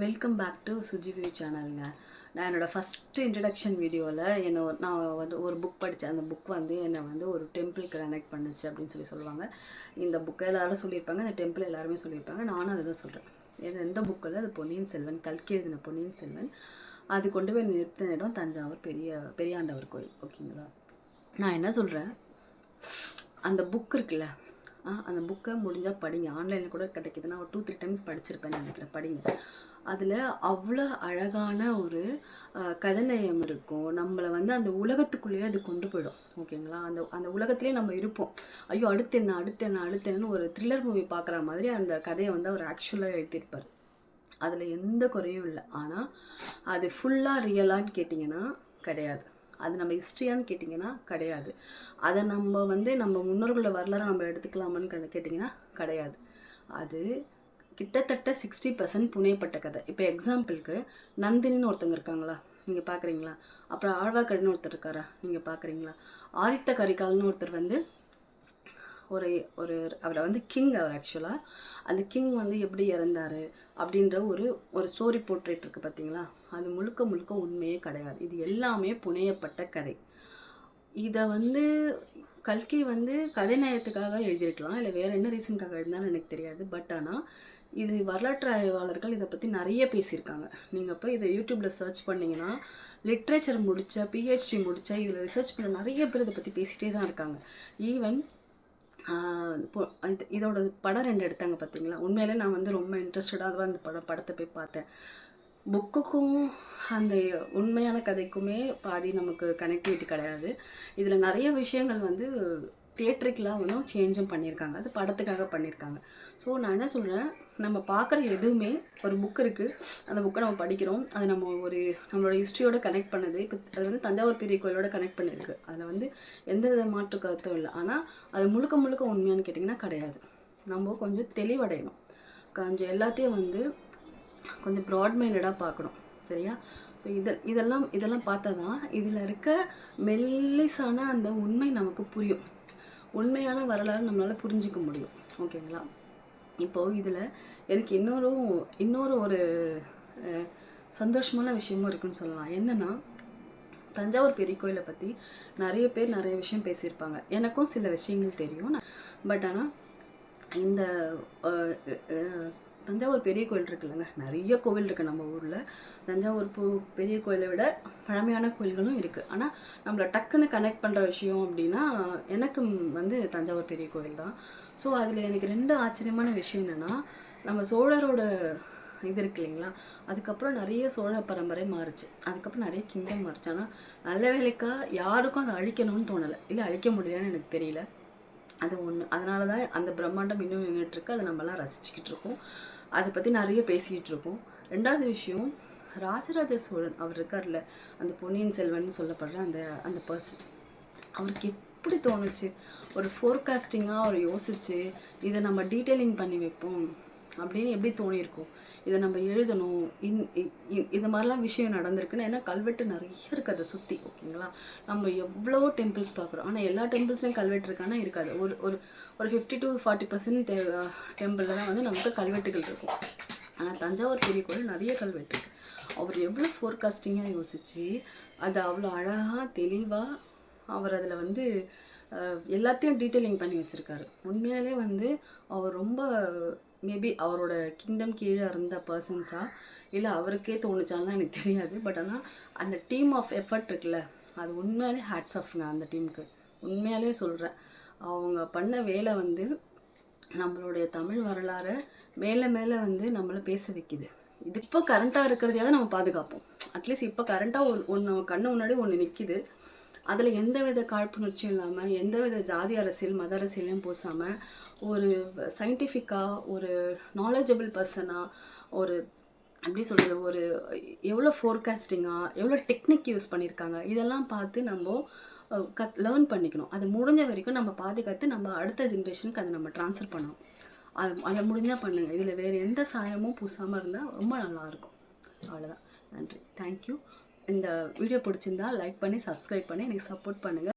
Welcome back to Suji view சேனலுங்க. நான் என்னோடய ஃபஸ்ட்டு இன்ட்ரடக்ஷன் வீடியோவில் நான் வந்து ஒரு புக் படித்தேன். அந்த புக் வந்து என்னை வந்து ஒரு டெம்பிளுக்கு கனெக்ட் பண்ணுச்சு அப்படின்னு சொல்லுவாங்க. இந்த புக்கை எல்லோரும் சொல்லியிருப்பாங்க, இந்த டெம்பிள் எல்லாருமே சொல்லியிருப்பாங்க. நானும் அதை தான் சொல்கிறேன். எந்த புக்கில் அது பொன்னியின் செல்வன், கல்கி எழுதின பொன்னியின் செல்வன். அது கொண்டு போய் நிறுத்தின இடம் தஞ்சாவூர் பெரியாண்டவர் கோயில். ஓகேங்களா? நான் என்ன சொல்கிறேன், அந்த புக் இருக்குல்ல, அந்த புக்கை முடிஞ்சால் படிங்க. ஆன்லைனில் கூட கிடைக்கிது. நான் ஒரு 2-3 டைம்ஸ் படிச்சிருப்பேன்னு நினைக்கிறேன். படிங்க. அதில் அவ்வளோ அழகான ஒரு கதைநயம் இருக்கும். நம்மளை வந்து அந்த உலகத்துக்குள்ளேயே அது கொண்டு போயிடும். ஓகேங்களா? அந்த உலகத்துலேயே நம்ம இருப்போம். ஐயோ அடுத்து என்ன ஒரு த்ரில்லர் மூவி பார்க்குற மாதிரி அந்த கதையை வந்து அவர் ஆக்சுவலாக எழுதியிருப்பார். அதில் எந்த குறையும் இல்லை. ஆனால் அது ஃபுல்லாக ரியலான்னு கேட்டிங்கன்னா கிடையாது. அது நம்ம ஹிஸ்ட்ரியான்னு கேட்டிங்கன்னா கிடையாது. அதை நம்ம வந்து நம்ம முன்னோர்களோட வரலாறு நம்ம எடுத்துக்கலாமான்னு கேட்டிங்கன்னா கிடையாது. அது கிட்டத்தட்ட 60% புனையப்பட்ட கதை. இப்போ எக்ஸாம்பிளுக்கு நந்தினின்னு ஒருத்தங்க இருக்காங்களா, நீங்கள் பார்க்குறீங்களா? அப்புறம் ஆழ்வார்க்கடின்னு ஒருத்தர் இருக்காரா, நீங்கள் பார்க்குறீங்களா? ஆதித்த கரிகால்னு ஒருத்தர் வந்து ஒரு ஒரு அவரை வந்து கிங். அவர் ஆக்சுவலாக அந்த கிங் வந்து எப்படி இறந்தார் அப்படின்ற ஒரு ஸ்டோரி போர்ட்ரேட் இருக்குது பார்த்தீங்களா? அது முழுக்க முழுக்க உண்மையே கிடையாது. இது எல்லாமே புனையப்பட்ட கதை. இதை வந்து கல்கி வந்து கதை நயத்துக்காக எழுதியிருக்கலாம், இல்லை வேறு என்ன ரீசனுக்காக எழுதினாலும் எனக்கு தெரியாது. பட் ஆனால் இது வரலாற்று ஆய்வாளர்கள் இதை பற்றி நிறைய பேசியிருக்காங்க. நீங்கள் போய் இதை யூடியூப்பில் சர்ச் பண்ணிங்கன்னா லிட்ரேச்சர் முடித்த, பிஹெச்டி முடித்த, இதில் ரிசர்ச் பண்ண நிறைய பேர் இதை பற்றி பேசிகிட்டே தான் இருக்காங்க. ஈவன் இதோட படம் 2 எடுத்தாங்க பார்த்தீங்களா? உண்மையிலே நான் வந்து ரொம்ப இன்ட்ரெஸ்டடாக அந்த படத்தை போய் பார்த்தேன். புக்குக்கும் அந்த உண்மையான கதைக்குமே பாதி நமக்கு கனெக்டிவிட்டி கிடையாது. இதில் நிறைய விஷயங்கள் வந்து தியேட்டருக்கெலாம் வந்து சேஞ்சும் பண்ணியிருக்காங்க. அது படத்துக்காக பண்ணியிருக்காங்க. ஸோ நான் என்ன சொல்கிறேன், நம்ம பார்க்குற எதுவுமே ஒரு புக் இருக்குது, அந்த புக்கை நம்ம படிக்கிறோம், அது நம்மளோட ஹிஸ்ட்ரியோட கனெக்ட் பண்ணுது. இப்போ அது வந்து தஞ்சாவூர் பெரிய கோயிலோட கனெக்ட் பண்ணியிருக்கு. அதில் வந்து எந்த வித மாற்று கருத்தும் இல்லை. ஆனால் அது முழுக்க முழுக்க உண்மையானு கேட்டிங்கன்னா கிடையாது. நம்ம கொஞ்சம் தெளிவடையணும். கொஞ்சம் எல்லாத்தையும் வந்து கொஞ்சம் ப்ராட் மைண்டடாக பார்க்கணும். சரியா? ஸோ இதெல்லாம் பார்த்தா தான் இதில் இருக்க மெல்லிசான அந்த உண்மை நமக்கு புரியும். உண்மையான வரலாறு நம்மளால் புரிஞ்சிக்க முடியும். ஓகேங்களா? இப்போது இதில் எனக்கு இன்னொரு ஒரு சந்தோஷமான விஷயமும் இருக்குன்னு சொல்லலாம். என்னென்னா, தஞ்சாவூர் பெரிய கோயிலை பற்றி நிறைய பேர் நிறைய விஷயம் பேசியிருப்பாங்க. எனக்கும் சில விஷயங்கள் தெரியும். பட் ஆனால் இந்த தஞ்சாவூர் பெரிய கோயில் இருக்குல்லங்க, நிறைய கோவில் இருக்குது நம்ம ஊரில். தஞ்சாவூர் பெரிய கோயிலை விட பழமையான கோயில்களும் இருக்குது. ஆனால் நம்மளை டக்குன்னு கனெக்ட் பண்ணுற விஷயம் அப்படின்னா எனக்கு வந்து தஞ்சாவூர் பெரிய கோயில் தான். ஸோ அதில் எனக்கு 2 ஆச்சரியமான விஷயம் என்னென்னா, நம்ம சோழரோட இது இருக்கு இல்லைங்களா, அதுக்கப்புறம் நிறைய சோழ பரம்பரை மாறுச்சு, அதுக்கப்புறம் நிறைய கிங்டம் மாறுச்சு. ஆனால் நல்ல வேலைக்கா யாருக்கும் அதை அழிக்கணும்னு தோணலை, இல்லை அழிக்க முடியலன்னு எனக்கு தெரியல. அது ஒன்று. அதனால தான் அந்த பிரம்மாண்டம் இன்னும் நின்றுட்டுருக்கு. அதை நம்மலாம் ரசிச்சுக்கிட்டு இருக்கோம், அதை பற்றி நிறைய பேசிக்கிட்டு இருக்கோம். 2வது விஷயம், ராஜராஜ சோழன் அவர் இருக்கார்ல, அந்த பொன்னியின் செல்வன் சொல்லப்படுற அந்த பர்சன், அவருக்கு எப்படி தோணுச்சு, ஒரு ஃபோர்காஸ்டிங்காக அவர் யோசிச்சு இதை நம்ம டீட்டெயிலிங் பண்ணி வைப்போம் அப்படின்னு எப்படி தோணியிருக்கும், இதை நம்ம எழுதணும், இந்த மாதிரிலாம் விஷயம் நடந்திருக்குன்னு. ஏன்னா கல்வெட்டு நிறைய இருக்குது அதை சுற்றி. ஓகேங்களா? நம்ம எவ்வளோ டெம்பிள்ஸ் பார்க்குறோம், ஆனால் எல்லா டெம்பிள்ஸ்லையும் கல்வெட்டு இருக்கானா இருக்காது. ஒரு 50-40% டெம்பிளில் தான் வந்து நமக்கு கல்வெட்டுகள் இருக்கும். ஆனால் தஞ்சாவூர் பெரிய கோயில் நிறைய கல்வெட்டு இருக்குது. அவர் எவ்வளோ ஃபோர்காஸ்டிங்காக யோசித்து அதை அவ்வளோ அழகாக தெளிவாக அவர் அதில் வந்து எல்லாத்தையும் டீட்டெயிலிங் பண்ணி வச்சுருக்காரு. உண்மையாலே வந்து அவர் ரொம்ப மேபி அவரோட கிங்டம் கீழே இருந்த பர்சன்ஸா இல்லை அவருக்கே தோணுச்சாலாம் எனக்கு தெரியாது. பட் ஆனால் அந்த டீம் ஆஃப் எஃபர்ட் இருக்குல்ல, அது உண்மையாலே ஹேட்ஸ் ஆஃப்ங்க அந்த டீமுக்கு. உண்மையாலே சொல்கிறேன், அவங்க பண்ண வேலை வந்து நம்மளுடைய தமிழ் வரலாறை மேலே மேலே வந்து நம்மளை பேச வைக்குது. இது இப்போ கரண்ட்டாக இருக்கிறதையாவது நம்ம பாதுகாப்போம். அட்லீஸ்ட் இப்போ கரண்ட்டாக ஒன்று கண்ணு முன்னாடி ஒன்று நிற்கிது. அதில் எந்த வித காழ்ப்புணர்ச்சியும் இல்லாமல், எந்த வித ஜாதி அரசியல் மத அரசியலையும் பூசாமல், ஒரு சயின்டிஃபிக்காக, ஒரு நாலேஜபிள் பர்சனாக, ஒரு எப்படி சொல்கிறது, ஒரு எவ்வளோ ஃபோர்காஸ்டிங்காக, எவ்வளோ டெக்னிக் யூஸ் பண்ணியிருக்காங்க, இதெல்லாம் பார்த்து நம்ம லேர்ன் பண்ணிக்கணும். அது முடிஞ்ச வரைக்கும் நம்ம பாதுகாத்து நம்ம அடுத்த ஜென்ரேஷனுக்கு அதை நம்ம ட்ரான்ஸ்ஃபர் பண்ணணும். அதை முடிஞ்சால் பண்ணுங்கள். இதில் வேறு எந்த சாயமும் பூசாமல் இருந்தால் ரொம்ப நல்லாயிருக்கும். அவ்வளோதான். நன்றி. தேங்க்யூ. இந்த வீடியோ பிடிச்சிருந்தா லைக் பண்ணி சப்ஸ்கிரைப் பண்ணி எனக்கு சப்போர்ட் பண்ணுங்கள்.